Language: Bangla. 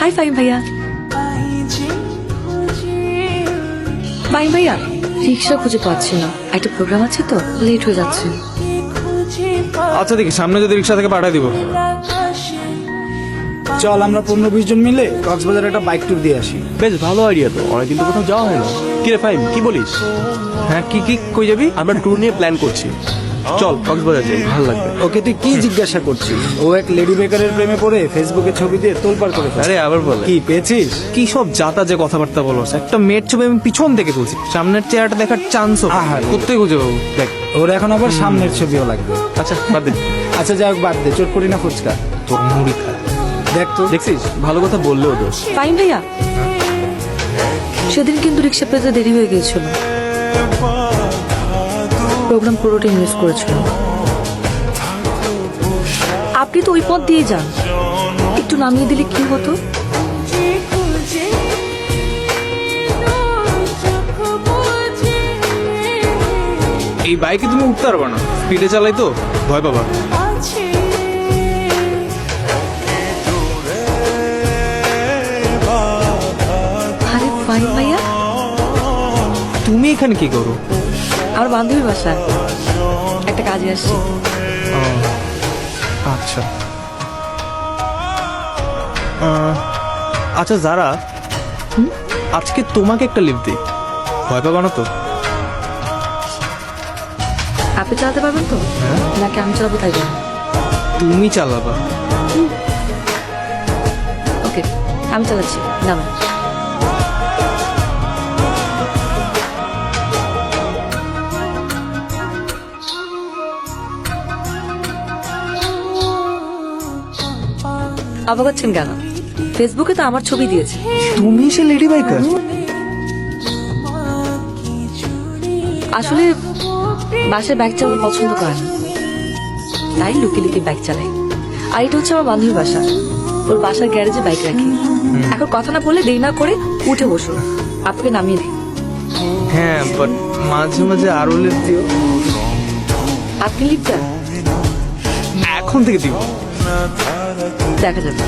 হাই ফাইম ভাইয়া। ফাইম ভাইয়া, রিক্সা খুঁজে পাচ্ছি না, একটা প্রোগ্রাম আছে তো, লেট হয়ে যাচ্ছে। আচ্ছা দেখি সামনে যদি রিক্সা থেকে পাঠিয়ে দিব। চল আমরা 15-20 জন মিলে কক্সবাজারে একটা বাইক ট্যুর দিয়ে আসি। বেশ ভালো আইডিয়া তো, অনেকদিন তো কোথাও যাওয়া হয় না। কি রে ফাইম, কি বলিস? হ্যাঁ কি কি কই যাবি? আমরা ট্যুর নিয়ে প্ল্যান করছি, চল কক্সবাজার যাই, ভালো লাগবে। ওকে তুই কি জিজ্ঞাসা করছিস? ও এক লেডি বেকারের প্রেমে পড়ে ফেসবুকে ছবি দিয়ে তোলপাড় করে ফেলছে। আরে আবার বলে কি পেয়েছিস? কি সব যাতা যে কথাবার্তা বলো, একটা মেয়ের ছবি আমি পিছন থেকে তুলছি, সামনের চেহারাটা দেখার চান্সও আহারে। কোথায় খুঁজে পাবো? দেখ ওর এখন আবার সামনের ছবিও লাগবে। আচ্ছা বাদ দে, আচ্ছা যাই হোক বাদ দে, চোট করি না ফুচকা। তোর মুড়ি খায়। দেখ তো দেখছিস, ভালো কথা বললেও দোষ। ফাইম ভাইয়া, সেদিন কিন্তু রিক্সা পেতে দেরি হয়ে গিয়েছিল, প্রোগ্রাম পুরোটাই মিস করেছিল। আপনি তো ওই পথ দিয়ে যান, একটু নামিয়ে দিলে কি হতো? এই বাইকে তুমি উঠতে পারবে না, স্পিডে চালাই তো ভয় পাবা। আরে ফাইম ভাইয়া, তুমি এখানে কি করো? আমার বান্ধবীর বাসায় একটা কাজে আসছি। আচ্ছা আচ্ছা যারা, আজকে তোমাকে একটা লিফট দিই, ভয় পাবা না তো? আপনি চালাতে পারবেন তো, নাকি আমি চালাবো তাই জন্য? তুমি চালাবা। ওকে, আমি চালাচ্ছি, নামেন। অবাক হচ্ছেন কেন? ফেসবুকে তো আমার ছবি দিয়েছে। তুমি সে লেডি বাইকার? আসলে বাসায় বাইক চালাতে পছন্দ করে না, তাই লুকিয়ে লুকিয়ে বাইক চালাই। আর এটা হচ্ছে আমার বান্ধবীর বাসা, ওর বাসার গ্যারেজে বাইক রাখি। এখন কথা না বললে দেরি না করে উঠে বসুন, আপনাকে নামিয়ে দিই। হ্যাঁ বাট মাঝে মাঝে আরো লিফট দিও। আপনি লিফট দেন, এখন থেকে দিব। দেখা যাবে।